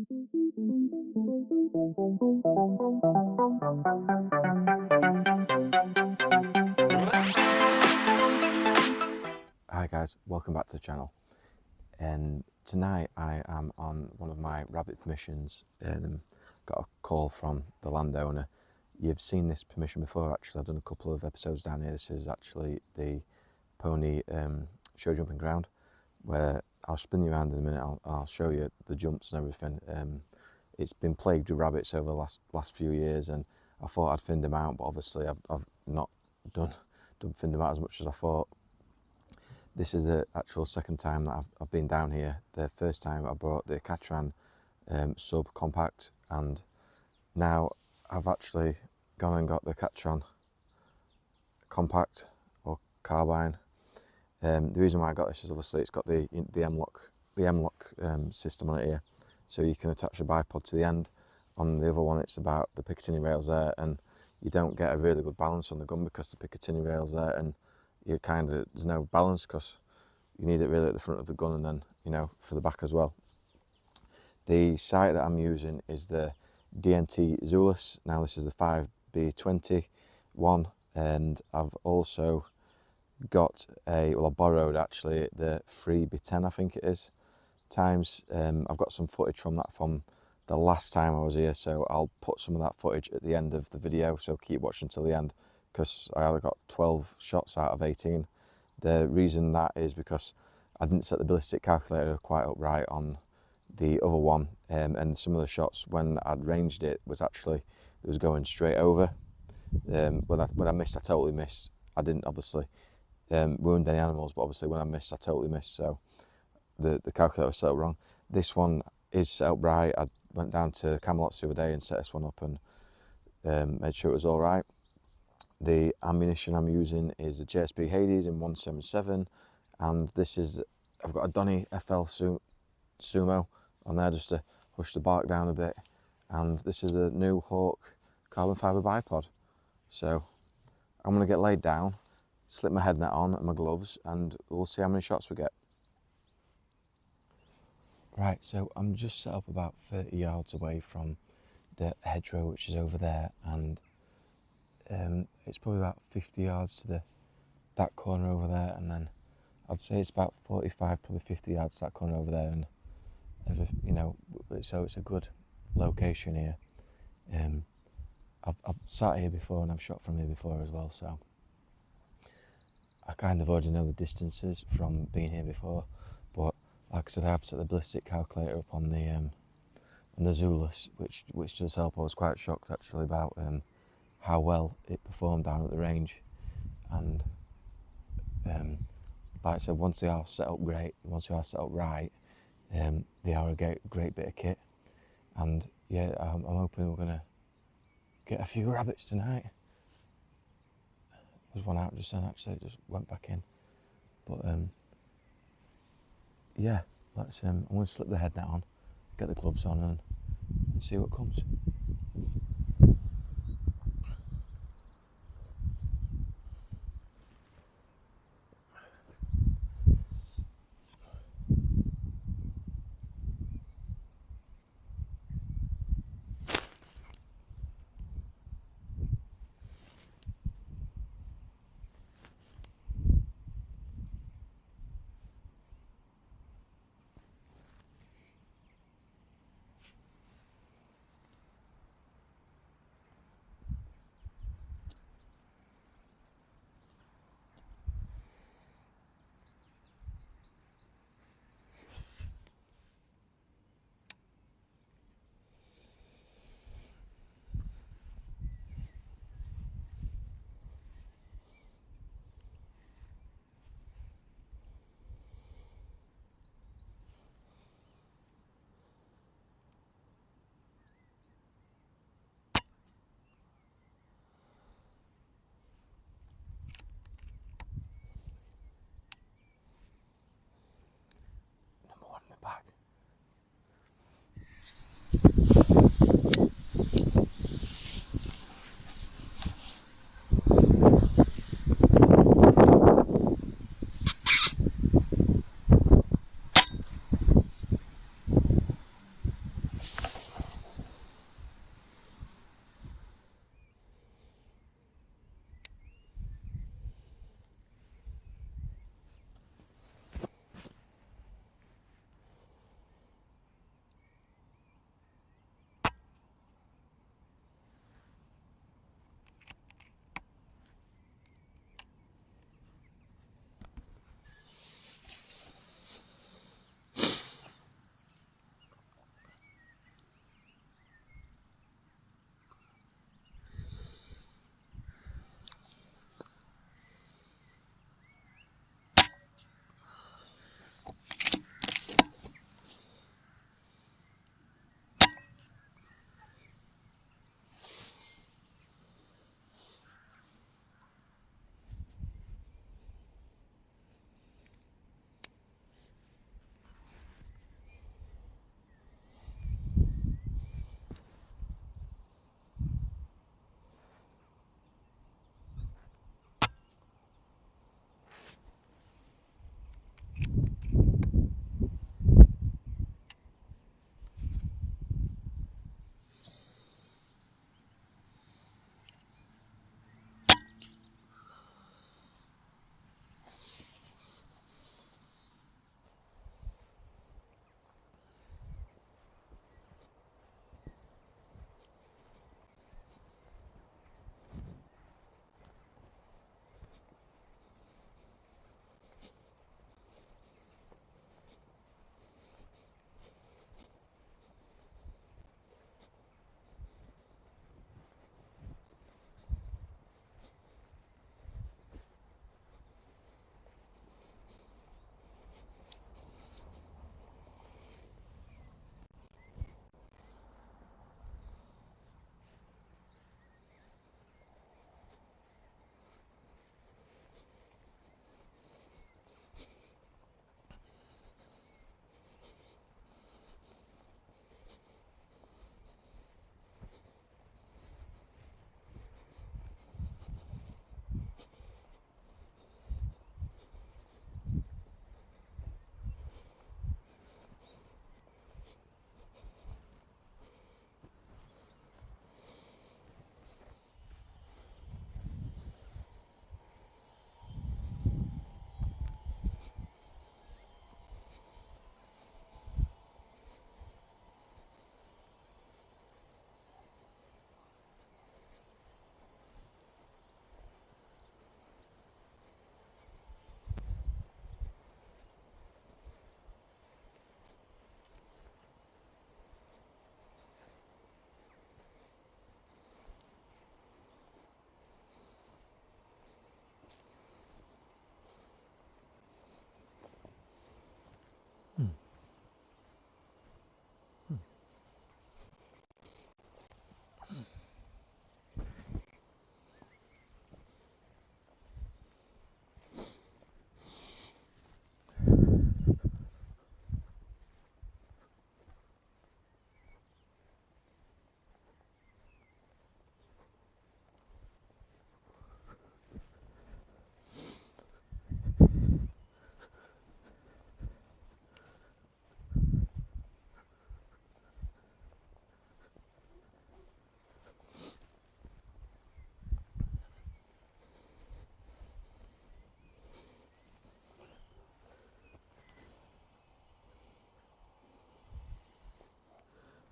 Hi guys, welcome back to the channel. And tonight I am on one of my rabbit permissions and got a call from the landowner. You've seen this permission before actually. I've done a couple of episodes down here. This is actually the pony show jumping ground where I'll spin you around in a minute. I'll show you the jumps and everything. It's been plagued with rabbits over the last few years, and I thought I'd thinned them out, but obviously I've not done thinned them out as much as I thought. This is the actual second time that I've been down here. The first time I brought the Katran sub compact, and now I've actually gone and got the Katran compact or carbine. The reason why I got this is obviously it's got the M-lock system on it here, so you can attach a bipod to the end. On the other one, it's about the Picatinny rails there, and you don't get a really good balance on the gun because the Picatinny rails there, and there's no balance because you need it really at the front of the gun and then, you know, for the back as well. The sight that I'm using is the DNT Zulus. Now this is the 5B20 one, and I've also got I borrowed actually the 3B10, I think it is, times. I've got some footage from that from the last time I was here, so I'll put some of that footage at the end of the video, so keep watching till the end, because I only got 12 shots out of 18. The reason that is because I didn't set the ballistic calculator quite upright on the other one, and some of the shots when I'd ranged it was going straight over. When I missed, I totally missed. I didn't obviously wound any animals, but obviously when I missed, I totally missed. So the calculator was set up wrong. This one is set up right. I went down to Camelot's the other day and set this one up and made sure it was all right. The ammunition I'm using is a JSB Hades in 177, and this is, I've got a Donny FL Sumo on there just to push the bark down a bit, and this is a new Hawke carbon fibre bipod. So I'm going to get laid down, slip my head net on and my gloves, and we'll see how many shots we get. Right, so I'm just set up about 30 yards away from the hedgerow, which is over there, and it's probably about 50 yards to that corner over there, and then I'd say it's about 45, probably 50 yards to that corner over there, and you know, so it's a good location here. I've sat here before and I've shot from here before as well, so I kind of already know the distances from being here before. But like I said, I have set the ballistic calculator up on the Zulus, which does help. I was quite shocked actually about how well it performed down at the range, and like I said, once they are set up right, they are a great bit of kit. And yeah, I'm hoping we're gonna get a few rabbits tonight. There's one out just then actually, it just went back in. But yeah, I'm gonna slip the head net on, get the gloves on, and see what comes.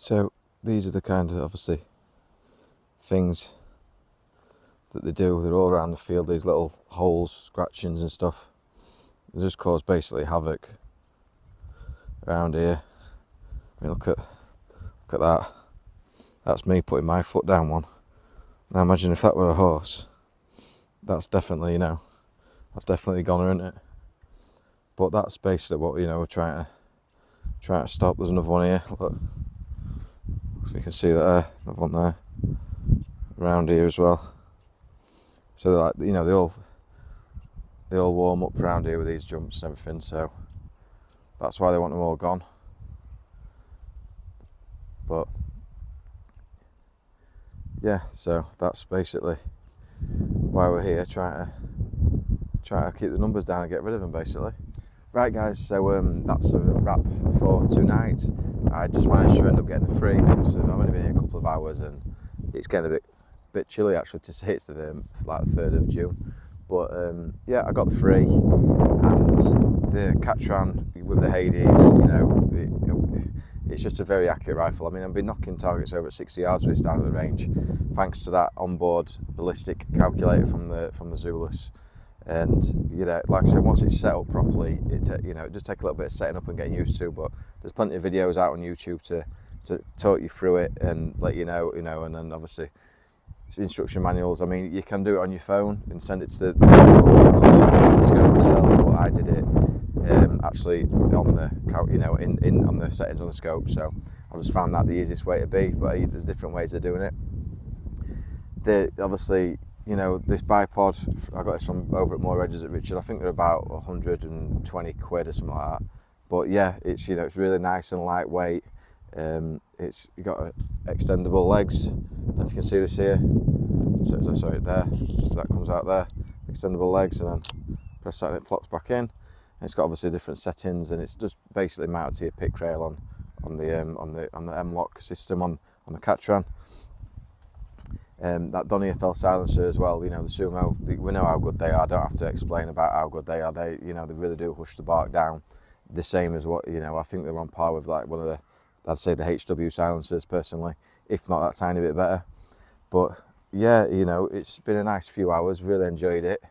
So these are the kind of obviously things that they do. They're all around the field, these little holes, scratchings and stuff. They just cause basically havoc around here. I mean, look at that. That's me putting my foot down one. Now imagine if that were a horse. That's definitely, you know, that's definitely goner, isn't it? But that's basically what, you know, we're trying to stop. There's another one here. Look, so you can see that there, another one there, around here as well. So they're like, you know, they all warm up around here with these jumps and everything. So that's why they want them all gone. But yeah, so that's basically why we're here, trying to keep the numbers down and get rid of them, basically. Right guys, so that's a wrap for tonight. I just managed to end up getting the free because I've only been here a couple of hours and it's getting a bit chilly actually to say it's like the 3rd of June. But yeah, I got the free, and the Katran with the Hades, you know, it's just a very accurate rifle. I mean, I've been knocking targets over at 60 yards with this down at the range, thanks to that onboard ballistic calculator from the Zulus. And you know, like I said, once it's set up properly, it just take a little bit of setting up and getting used to. But there's plenty of videos out on YouTube to talk you through it and let you know, and then obviously instruction manuals. I mean, you can do it on your phone and send it to the actual scope itself, but I did it actually on the, you know, in on the settings on the scope. So I just found that the easiest way to be. But there's different ways of doing it. Obviously, you know, this bipod, I got this from over at More Edges at Richard. I think they're about 120 quid or something like that. But yeah, it's, you know, it's really nice and lightweight. It's got extendable legs. I don't know if you can see this here. So sorry, there. So that comes out there. Extendable legs, and then press that and it flops back in. And it's got obviously different settings, and it's just basically mounted to your pick rail on the M-lock system on the Katran. That Donnie fell silencer as well, you know, the Sumo, we know how good they are. I don't have to explain about how good they are. They, you know, they really do hush the bark down, the same as what, you know, I think they're on par with like one of the, I'd say the HW silencers personally, if not that tiny bit better. But yeah, you know, it's been a nice few hours, really enjoyed it.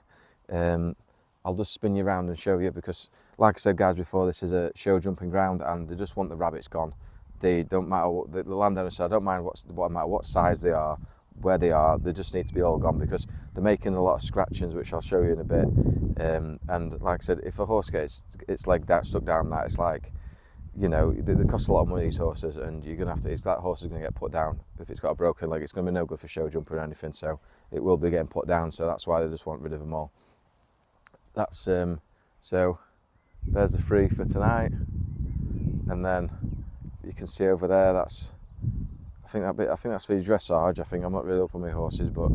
I'll just spin you around and show you, because like I said guys before, this is a show jumping ground and they just want the rabbits gone. They don't matter what the landowner said, I don't mind what size they are, where they are, they just need to be all gone, because they're making a lot of scratchings, which I'll show you in a bit. And like I said, if a horse gets its leg stuck down that, it's like, you know, they cost a lot of money, these horses, and you're gonna have to, that horse is gonna get put down. If it's got a broken leg, it's gonna be no good for show jumping or anything, so it will be getting put down. So that's why they just want rid of them all. That's so there's the free for tonight, and then you can see over there, that's, I think that's for your dressage. I think I'm not really up on my horses, but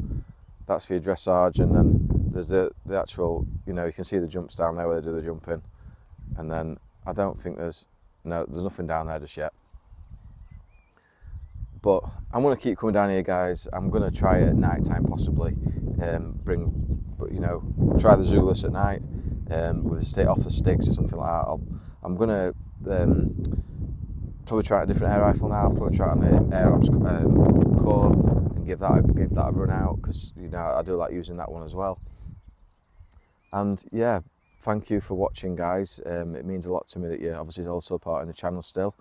that's for your dressage. And then there's the actual, you know, you can see the jumps down there where they do the jumping. And then I don't think there's nothing down there just yet. But I'm going to keep coming down here, guys. I'm going to try it at night time possibly. Try the Zulus at night with a stick off the sticks or something like that. I'm going to probably try a different air rifle now. I'll probably try it on the Airmaks core and give that a run out, because, you know, I do like using that one as well. And yeah, thank you for watching, guys. It means a lot to me that you're obviously also part of the channel still.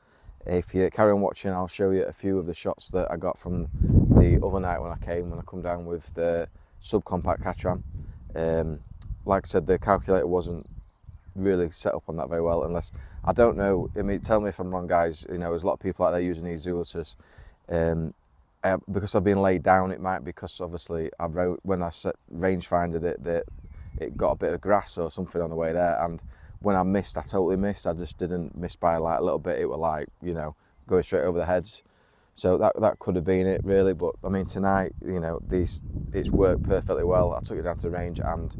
If you carry on watching, I'll show you a few of the shots that I got from the other night when I come down with the subcompact Katran. Like I said, the calculator wasn't really set up on that very well, unless, I don't know, I mean, tell me if I'm wrong, guys. You know, there's a lot of people out there using these Zuluses. Because I've been laid down, it might be because obviously when I rangefindered it, that it got a bit of grass or something on the way there, and when I totally missed. I just didn't miss by like a little bit. It was like, you know, going straight over the heads. So that could have been it really. But I mean, tonight, you know, it's worked perfectly well. I took it down to the range and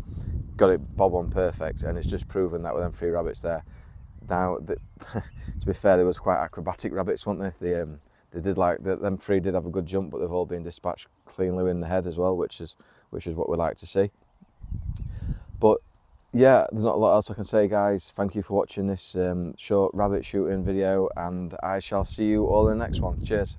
got it bob on perfect, and it's just proven that with them 3 rabbits there. Now, to be fair, there was quite acrobatic rabbits, weren't they? They did like, them 3 did have a good jump, but they've all been dispatched cleanly in the head as well, which is what we like to see. But yeah, there's not a lot else I can say, guys. Thank you for watching this short rabbit shooting video, and I shall see you all in the next one. Cheers.